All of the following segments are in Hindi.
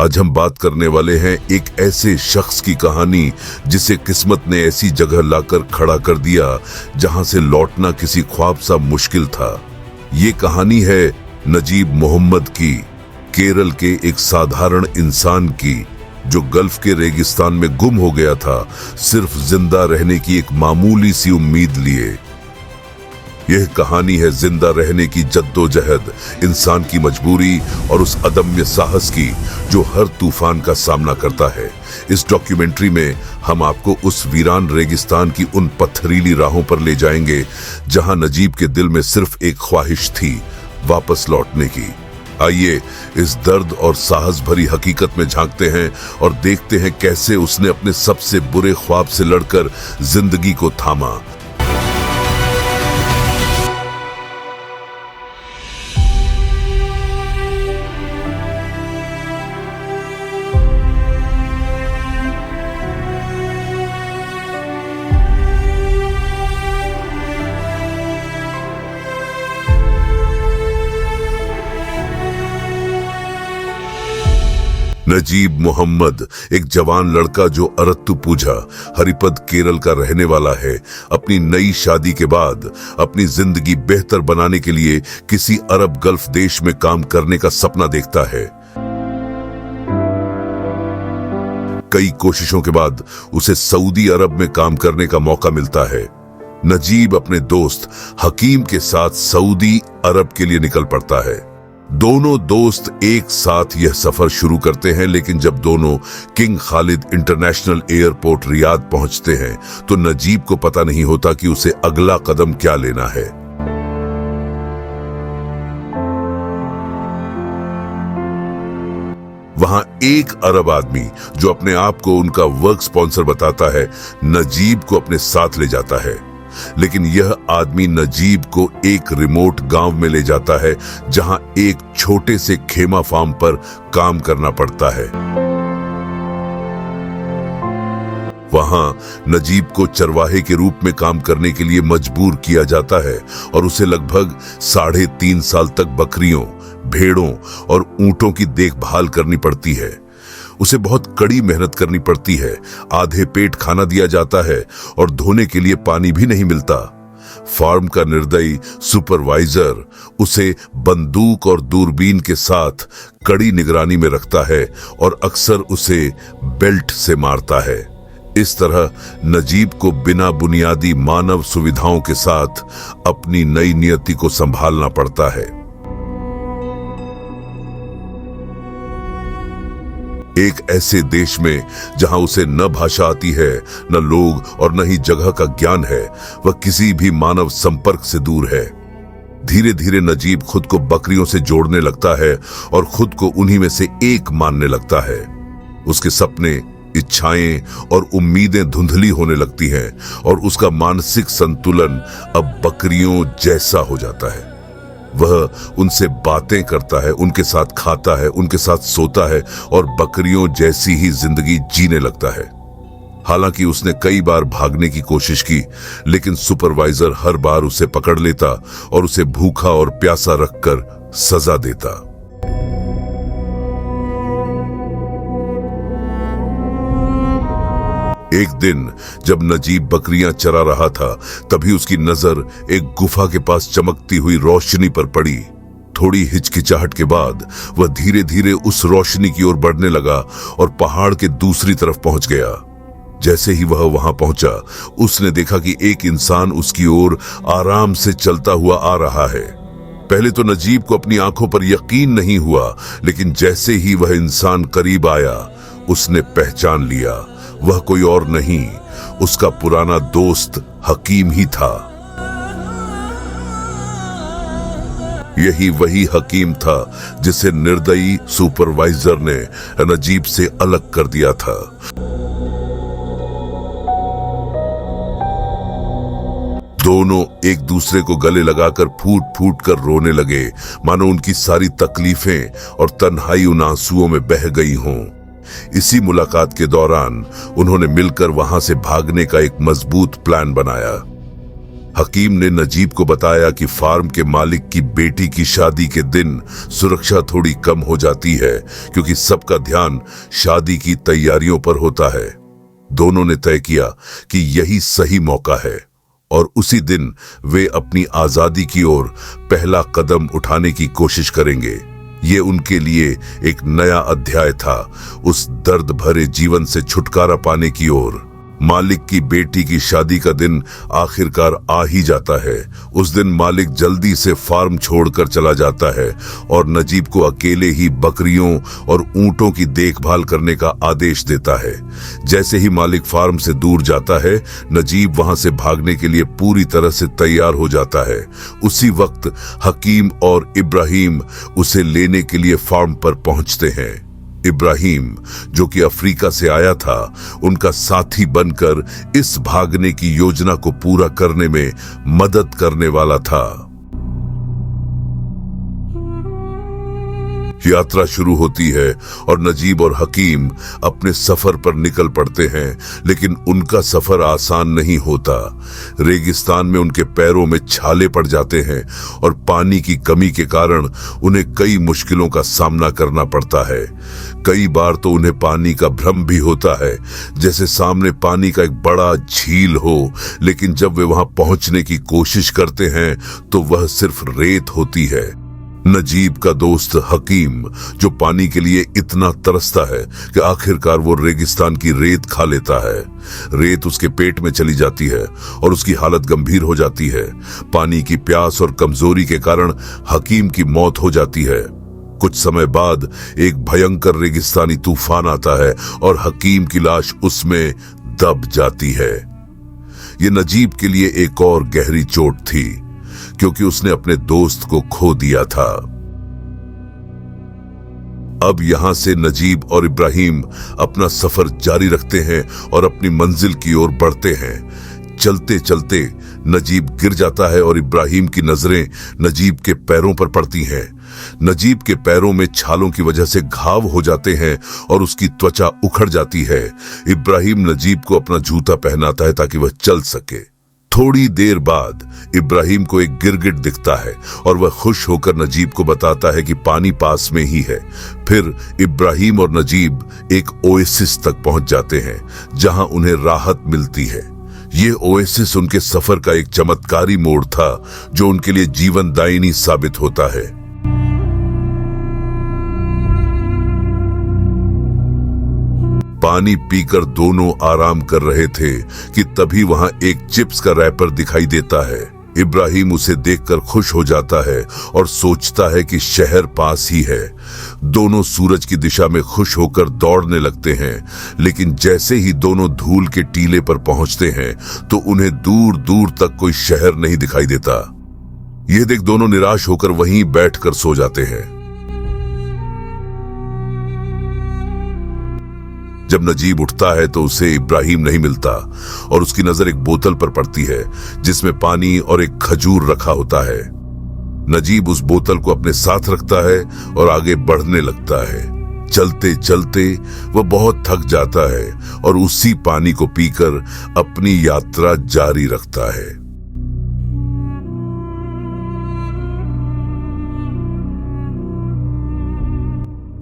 आज हम बात करने वाले हैं एक ऐसे शख्स की कहानी जिसे किस्मत ने ऐसी जगह लाकर खड़ा कर दिया जहां से लौटना किसी ख्वाब सा मुश्किल था। ये कहानी है नजीब मोहम्मद की, केरल के एक साधारण इंसान की जो गल्फ के रेगिस्तान में गुम हो गया था, सिर्फ जिंदा रहने की एक मामूली सी उम्मीद लिए। यह कहानी है जिंदा रहने की जद्दोजहद, इंसान की मजबूरी और उस अदम्य साहस की जो हर तूफान का सामना करता है। इस डॉक्यूमेंट्री में हम आपको उस वीरान रेगिस्तान की उन पत्थरीली राहों पर ले जाएंगे जहां नजीब के दिल में सिर्फ एक ख्वाहिश थी, वापस लौटने की। आइए इस दर्द और साहस भरी हकीकत में झांकते हैं और देखते हैं कैसे उसने अपने सबसे बुरे ख्वाब से लड़कर जिंदगी को थामा। नजीब मोहम्मद एक जवान लड़का जो अरत्तुपूझा, हरिपद, केरल का रहने वाला है। अपनी नई शादी के बाद अपनी जिंदगी बेहतर बनाने के लिए किसी अरब गल्फ देश में काम करने का सपना देखता है। कई कोशिशों के बाद उसे सऊदी अरब में काम करने का मौका मिलता है। नजीब अपने दोस्त हकीम के साथ सऊदी अरब के लिए निकल पड़ता है। दोनों दोस्त एक साथ यह सफर शुरू करते हैं, लेकिन जब दोनों king Khalid international airport Riyadh पहुंचते हैं तो नजीब को पता नहीं होता कि उसे अगला कदम क्या लेना है। वहां एक अरब आदमी जो अपने आप को उनका वर्क स्पॉन्सर बताता है, नजीब को अपने साथ ले जाता है। लेकिन यह आदमी नजीब को एक रिमोट गांव में ले जाता है जहां एक छोटे से खेमा फार्म पर काम करना पड़ता है। वहां नजीब को चरवाहे के रूप में काम करने के लिए मजबूर किया जाता है और उसे लगभग 3.5 साल तक बकरियों, भेड़ों और ऊंटों की देखभाल करनी पड़ती है। उसे बहुत कड़ी मेहनत करनी पड़ती है, आधे पेट खाना दिया जाता है और धोने के लिए पानी भी नहीं मिलता। फार्म का निर्दयी सुपरवाइजर उसे बंदूक और दूरबीन के साथ कड़ी निगरानी में रखता है और अक्सर उसे बेल्ट से मारता है। इस तरह नजीब को बिना बुनियादी मानव सुविधाओं के साथ अपनी नई नियति को संभालना पड़ता है। एक ऐसे देश में जहां उसे न भाषा आती है, न लोग और न ही जगह का ज्ञान है, वह किसी भी मानव संपर्क से दूर है। धीरे धीरे नजीब खुद को बकरियों से जोड़ने लगता है और खुद को उन्हीं में से एक मानने लगता है। उसके सपने, इच्छाएं और उम्मीदें धुंधली होने लगती हैं और उसका मानसिक संतुलन अब बकरियों जैसा हो जाता है। वह उनसे बातें करता है, उनके साथ खाता है, उनके साथ सोता है और बकरियों जैसी ही जिंदगी जीने लगता है। हालांकि उसने कई बार भागने की कोशिश की, लेकिन सुपरवाइजर हर बार उसे पकड़ लेता और उसे भूखा और प्यासा रखकर सजा देता। एक दिन जब नजीब बकरियां चरा रहा था, तभी उसकी नजर एक गुफा के पास चमकती हुई रोशनी पर पड़ी। थोड़ी हिचकिचाहट के बाद वह धीरे धीरे उस रोशनी की ओर बढ़ने लगा और पहाड़ के दूसरी तरफ पहुंच गया। जैसे ही वह वहां पहुंचा, उसने देखा कि एक इंसान उसकी ओर आराम से चलता हुआ आ रहा है। पहले तो नजीब को अपनी आंखों पर यकीन नहीं हुआ, लेकिन जैसे ही वह इंसान करीब आया, उसने पहचान लिया। वह कोई और नहीं, उसका पुराना दोस्त हकीम ही था। यही वही हकीम था जिसे निर्दयी सुपरवाइजर ने नजीब से अलग कर दिया था। दोनों एक दूसरे को गले लगाकर फूट फूट कर रोने लगे, मानो उनकी सारी तकलीफें और तन्हाई उन आंसुओं में बह गई हों। इसी मुलाकात के दौरान उन्होंने मिलकर वहां से भागने का एक मजबूत प्लान बनाया। हकीम ने नजीब को बताया कि फार्म के मालिक की बेटी की शादी के दिन सुरक्षा थोड़ी कम हो जाती है, क्योंकि सबका ध्यान शादी की तैयारियों पर होता है। दोनों ने तय किया कि यही सही मौका है और उसी दिन वे अपनी आजादी की ओर पहला कदम उठाने की कोशिश करेंगे। ये उनके लिए एक नया अध्याय था, उस दर्द भरे जीवन से छुटकारा पाने की ओर। मालिक की बेटी की शादी का दिन आखिरकार आ ही जाता है। उस दिन मालिक जल्दी से फार्म छोड़कर चला जाता है और नजीब को अकेले ही बकरियों और ऊंटों की देखभाल करने का आदेश देता है। जैसे ही मालिक फार्म से दूर जाता है, नजीब वहां से भागने के लिए पूरी तरह से तैयार हो जाता है। उसी वक्त हकीम और इब्राहिम उसे लेने के लिए फार्म पर पहुंचते हैं। इब्राहिम, जो कि अफ्रीका से आया था, उनका साथी बनकर इस भागने की योजना को पूरा करने में मदद करने वाला था। यात्रा शुरू होती है और नजीब और हकीम अपने सफर पर निकल पड़ते हैं, लेकिन उनका सफर आसान नहीं होता। रेगिस्तान में उनके पैरों में छाले पड़ जाते हैं और पानी की कमी के कारण उन्हें कई मुश्किलों का सामना करना पड़ता है। कई बार तो उन्हें पानी का भ्रम भी होता है, जैसे सामने पानी का एक बड़ा झील हो, लेकिन जब वे वहां पहुंचने की कोशिश करते हैं तो वह सिर्फ रेत होती है। नजीब का दोस्त हकीम, जो पानी के लिए इतना तरसता है कि आखिरकार वो रेगिस्तान की रेत खा लेता है। रेत उसके पेट में चली जाती है और उसकी हालत गंभीर हो जाती है। पानी की प्यास और कमजोरी के कारण हकीम की मौत हो जाती है। कुछ समय बाद एक भयंकर रेगिस्तानी तूफान आता है और हकीम की लाश उसमें दब जाती है। ये नजीब के लिए एक और गहरी चोट थी, क्योंकि उसने अपने दोस्त को खो दिया था। अब यहां से नजीब और इब्राहिम अपना सफर जारी रखते हैं और अपनी मंजिल की ओर बढ़ते हैं। चलते चलते नजीब गिर जाता है और इब्राहिम की नजरें नजीब के पैरों पर पड़ती हैं। नजीब के पैरों में छालों की वजह से घाव हो जाते हैं और उसकी त्वचा उखड़ जाती है। इब्राहिम नजीब को अपना जूता पहनाता है ताकि वह चल सके। थोड़ी देर बाद इब्राहिम को एक गिरगिट दिखता है और वह खुश होकर नजीब को बताता है कि पानी पास में ही है। फिर इब्राहिम और नजीब एक ओएसिस तक पहुंच जाते हैं, जहां उन्हें राहत मिलती है। ये ओएसिस उनके सफर का एक चमत्कारी मोड़ था, जो उनके लिए जीवनदायिनी साबित होता है। पानी पीकर दोनों आराम कर रहे थे कि तभी वहां एक चिप्स का रैपर दिखाई देता है। इब्राहिम उसे देखकर खुश हो जाता है और सोचता है कि शहर पास ही है। दोनों सूरज की दिशा में खुश होकर दौड़ने लगते हैं, लेकिन जैसे ही दोनों धूल के टीले पर पहुंचते हैं तो उन्हें दूर दूर तक कोई शहर नहीं दिखाई देता। यह देख दोनों निराश होकर वहीं बैठकर सो जाते हैं। जब नजीब उठता है तो उसे इब्राहिम नहीं मिलता और उसकी नजर एक बोतल पर पड़ती है जिसमें पानी और एक खजूर रखा होता है। नजीब उस बोतल को अपने साथ रखता है और आगे बढ़ने लगता है। चलते चलते वह बहुत थक जाता है और उसी पानी को पीकर अपनी यात्रा जारी रखता है।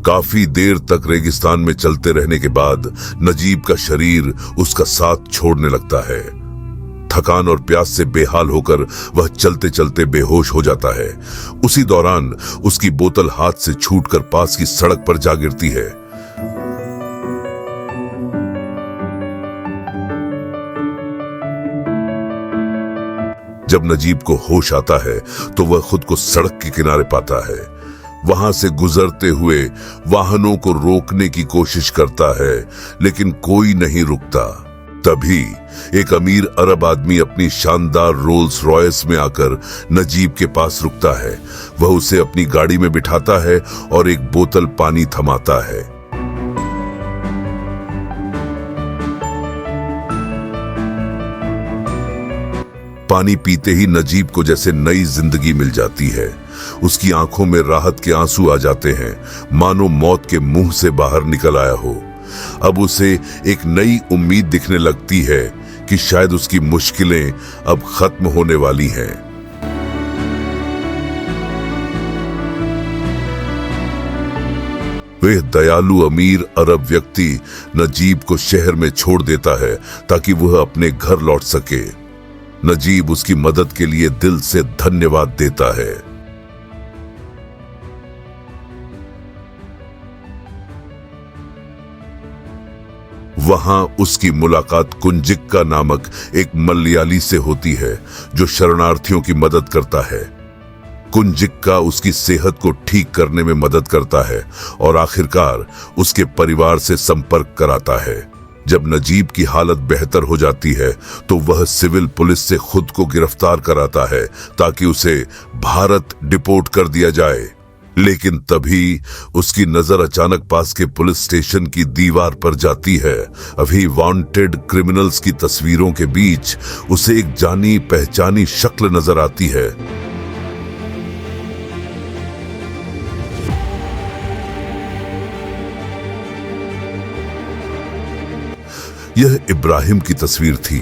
काफी देर तक रेगिस्तान में चलते रहने के बाद नजीब का शरीर उसका साथ छोड़ने लगता है। थकान और प्यास से बेहाल होकर वह चलते चलते बेहोश हो जाता है। उसी दौरान उसकी बोतल हाथ से छूटकर पास की सड़क पर जा गिरती है। जब नजीब को होश आता है तो वह खुद को सड़क के किनारे पाता है। वहां से गुजरते हुए वाहनों को रोकने की कोशिश करता है, लेकिन कोई नहीं रुकता। तभी एक अमीर अरब आदमी अपनी शानदार रोल्स रॉयस में आकर नजीब के पास रुकता है। वह उसे अपनी गाड़ी में बिठाता है और एक बोतल पानी थमाता है। पानी पीते ही नजीब को जैसे नई जिंदगी मिल जाती है। उसकी आंखों में राहत के आंसू आ जाते हैं, मानो मौत के मुंह से बाहर निकल आया हो। अब उसे एक नई उम्मीद दिखने लगती है कि शायद उसकी मुश्किलें अब खत्म होने वाली हैं। वह दयालु अमीर अरब व्यक्ति नजीब को शहर में छोड़ देता है ताकि वह अपने घर लौट सके। नजीब उसकी मदद के लिए दिल से धन्यवाद देता है। वहां उसकी मुलाकात कुंजिक्का नामक एक मलयाली से होती है जो शरणार्थियों की मदद करता है। कुंजिक्का उसकी सेहत को ठीक करने में मदद करता है और आखिरकार उसके परिवार से संपर्क कराता है। जब नजीब की हालत बेहतर हो जाती है तो वह सिविल पुलिस से खुद को गिरफ्तार कराता है ताकि उसे भारत डिपोर्ट कर दिया जाए। लेकिन तभी उसकी नजर अचानक पास के पुलिस स्टेशन की दीवार पर जाती है। अभी वांटेड क्रिमिनल्स की तस्वीरों के बीच उसे एक जानी पहचानी शक्ल नजर आती है। यह इब्राहिम की तस्वीर थी।